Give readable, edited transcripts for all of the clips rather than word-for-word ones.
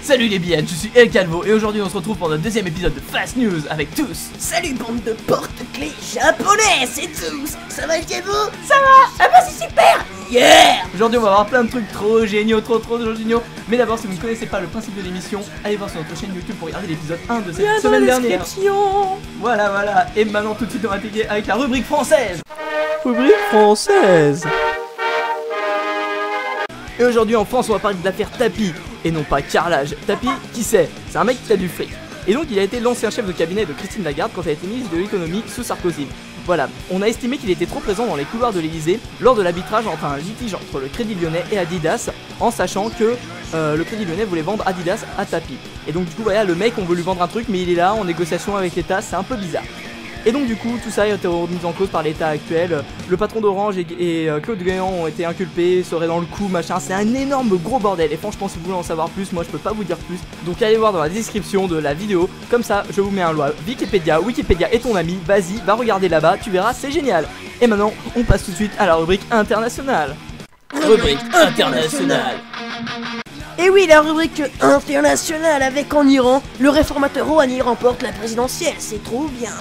Salut les billettes, je suis El Calvo et aujourd'hui on se retrouve pour notre deuxième épisode de Fast News avec tous. Salut bande de porte-clés japonais, c'est tous. Ça va le Calvo? Ça va? Ah bah c'est super! Yeah! Aujourd'hui on va avoir plein de trucs trop géniaux, trop géniaux. Mais d'abord si vous ne connaissez pas le principe de l'émission, allez voir sur notre chaîne YouTube pour regarder l'épisode 1 de cette semaine dernière. Voilà. Et maintenant tout de suite on va attaquer avec la rubrique française. Rubrique française. Et aujourd'hui en France on va parler de l'affaire Tapi et non pas carrelage. Tapi, qui c'est? C'est un mec qui a du fric. Et donc il a été l'ancien chef de cabinet de Christine Lagarde quand elle a été ministre de l'économie sous Sarkozy. Voilà, on a estimé qu'il était trop présent dans les couloirs de l'Elysée lors de l'arbitrage entre un litige entre le Crédit Lyonnais et Adidas, en sachant que le Crédit Lyonnais voulait vendre Adidas à Tapi. Et donc du coup voilà, le mec on veut lui vendre un truc mais il est là en négociation avec l'État, c'est un peu bizarre. Et donc du coup tout ça a été remis en cause par l'État actuel. Le patron d'Orange et Claude Guéant ont été inculpés, seraient dans le coup, machin. C'est un énorme gros bordel. Et franchement si vous voulez en savoir plus, moi je peux pas vous dire plus. Donc allez voir dans la description de la vidéo. Comme ça je vous mets un lien. Wikipédia est ton ami. Vas-y, va regarder là-bas, tu verras, c'est génial. Et maintenant on passe tout de suite à la rubrique internationale. Rubrique internationale. Et oui, la rubrique internationale avec en Iran, le réformateur Rouhani remporte la présidentielle, c'est trop bien.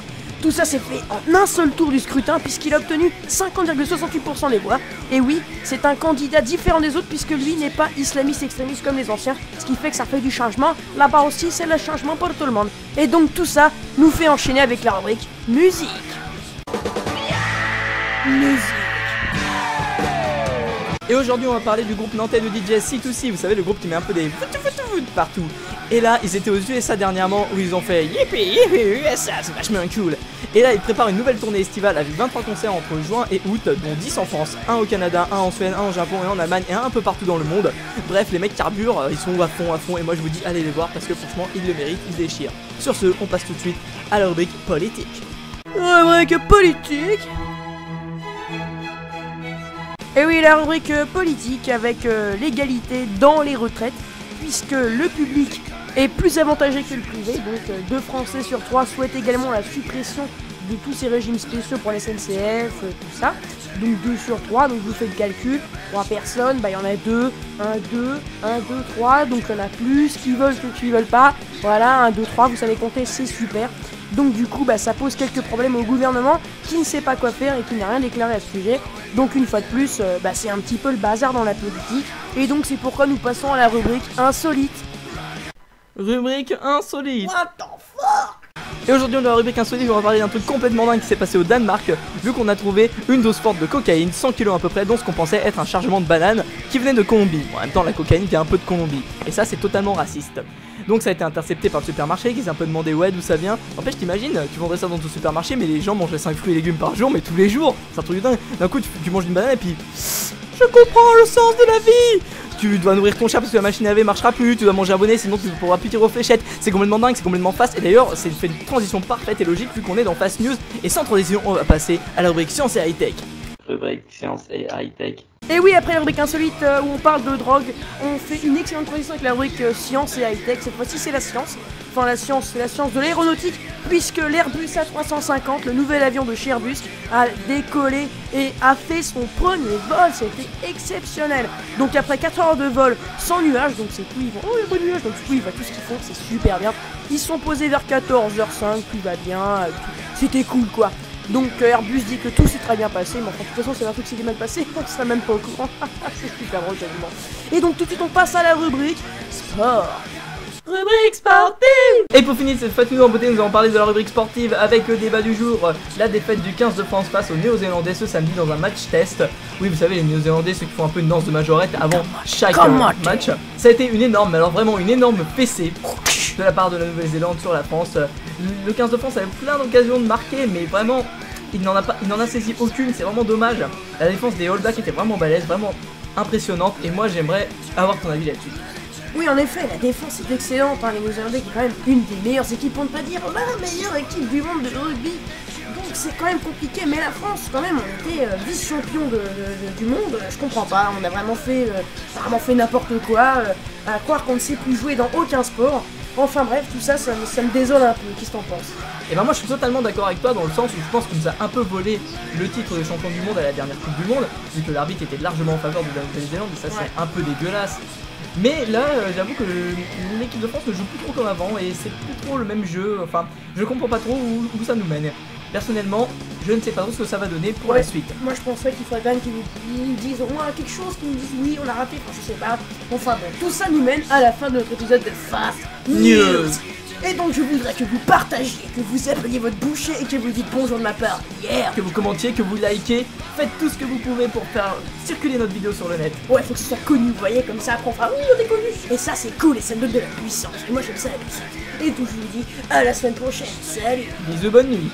Tout ça s'est fait en un seul tour du scrutin puisqu'il a obtenu 50,68% des voix. Et oui, c'est un candidat différent des autres puisque lui n'est pas islamiste extrémiste comme les anciens, ce qui fait que ça fait du changement. Là-bas aussi, c'est le changement pour tout le monde. Et donc tout ça nous fait enchaîner avec la rubrique musique. Et aujourd'hui on va parler du groupe nantais de DJ C2C, vous savez le groupe qui met un peu des partout. Et là ils étaient aux USA dernièrement où ils ont fait yippee USA, c'est vachement cool. Et là ils préparent une nouvelle tournée estivale avec 23 concerts entre juin et août, dont 10 en France, un au Canada, un en Suède, un au Japon et en Allemagne et un peu partout dans le monde. Bref les mecs carburent, ils sont à fond et moi je vous dis allez les voir parce que franchement ils le méritent, ils déchirent. Sur ce on passe tout de suite à la rubrique politique. Rubrique politique. Et oui, la rubrique politique avec l'égalité dans les retraites, puisque le public est plus avantagé que le privé, donc 2 Français sur 3 souhaitent également la suppression de tous ces régimes spéciaux pour la SNCF, tout ça. Donc 2 sur 3, donc vous faites le calcul, 3 personnes, bah il y en a 2, 1, 2, 3, donc il y en a plus qui veulent que qui veulent pas. Voilà, 1, 2, 3, vous savez compter, c'est super. Donc du coup, bah, ça pose quelques problèmes au gouvernement qui ne sait pas quoi faire et qui n'a rien déclaré à ce sujet. Donc une fois de plus, c'est un petit peu le bazar dans la politique. Et donc c'est pourquoi nous passons à la rubrique insolite. Rubrique insolite. What the fuck? Et aujourd'hui dans la rubrique insolite on va parler d'un truc complètement dingue qui s'est passé au Danemark, vu qu'on a trouvé une dose forte de cocaïne, 100 kg à peu près, dont ce qu'on pensait être un chargement de banane qui venait de Colombie. Bon, en même temps la cocaïne vient un peu de Colombie, et ça c'est totalement raciste. Donc ça a été intercepté par le supermarché qui s'est un peu demandé ouais d'où ça vient. En fait t'imagines, tu vendrais ça dans ton supermarché mais les gens mangeraient 5 fruits et légumes par jour mais tous les jours. C'est un truc de dingue. D'un coup tu manges une banane et puis je comprends le sens de la vie. Tu dois nourrir ton chat parce que la machine à laver marchera plus, tu dois manger un bonnet sinon tu ne pourras plus tirer aux fléchettes. C'est complètement dingue, c'est complètement fast. Et d'ailleurs c'est fait une transition parfaite et logique vu qu'on est dans Fast News. Et sans transition on va passer à la rubrique science et high-tech. Rubrique science et high-tech. Et oui, après la rubrique insolite où on parle de drogue, on fait une excellente transition avec la rubrique science et high-tech. Cette fois-ci c'est la science. Enfin la science, c'est la science de l'aéronautique, puisque l'Airbus A350, le nouvel avion de chez Airbus, a décollé et a fait son premier vol. C'était exceptionnel. Donc après 4 heures de vol sans nuages, donc c'est tout, ils vont, oh il y a pas de nuages, donc du coup ils voient tout ce qu'ils font, c'est super bien. Ils sont posés vers 14h05, tout va bien, c'était cool quoi. Donc Airbus dit que tout s'est très bien passé, mais enfin, de toute façon c'est un truc qui s'est mal passé, on serait même pas au courant. C'est super drôle tellement. Et donc tout de suite on passe à la rubrique sport. Rubrique sportive. Et pour finir cette Fast News en beauté, nous allons parler de la rubrique sportive avec le débat du jour, la défaite du 15 de France face aux Néo-Zélandais ce samedi dans un match test. Oui vous savez les Néo-Zélandais ceux qui font un peu une danse de majorette avant chaque match. Ça a été une énorme, mais alors vraiment une énorme fessée de la part de la Nouvelle-Zélande sur la France. Le 15 de France avait plein d'occasions de marquer mais vraiment il n'en a saisi aucune, c'est vraiment dommage. La défense des All Blacks était vraiment balèze, vraiment impressionnante et moi j'aimerais avoir ton avis là-dessus. Oui, en effet, la défense est excellente, hein, les Néo-Zélandais qui est quand même une des meilleures équipes, pour ne pas dire la meilleure équipe du monde de rugby. Donc c'est quand même compliqué, mais la France, quand même, on était vice-champion du monde, je comprends pas, on a vraiment fait n'importe quoi, à croire qu'on ne sait plus jouer dans aucun sport. Enfin bref, tout ça, ça me désole un peu, qu'est-ce que t'en penses? Et ben moi je suis totalement d'accord avec toi dans le sens où je pense qu'on nous a un peu volé le titre de champion du monde à la dernière Coupe du Monde, vu que l'arbitre était largement en faveur de la Nouvelle-Zélande et ça c'est un peu dégueulasse. Mais là, j'avoue que l'équipe de France ne joue plus trop comme avant et c'est plus trop le même jeu. Enfin, je comprends pas trop où ça nous mène. Personnellement, je ne sais pas trop ce que ça va donner pour la suite. Moi je penserais qu'il faudrait quand même qu'ils nous disent au moins quelque chose, qu'ils nous disent oui, on a raté, enfin je sais pas. Enfin bon, tout ça nous mène à la fin de notre épisode de Fast News. Et donc je voudrais que vous partagiez, que vous appeliez votre boucher et que vous dites bonjour de ma part. Que vous commentiez, que vous likez, faites tout ce que vous pouvez pour faire circuler notre vidéo sur le net. Ouais, faut que ce soit connu, vous voyez, comme ça après on fera oui, on est connu. Et ça c'est cool et ça me donne de la puissance. Et moi j'aime ça la puissance. Et donc je vous dis à la semaine prochaine. Salut. Bisous, bonne nuit.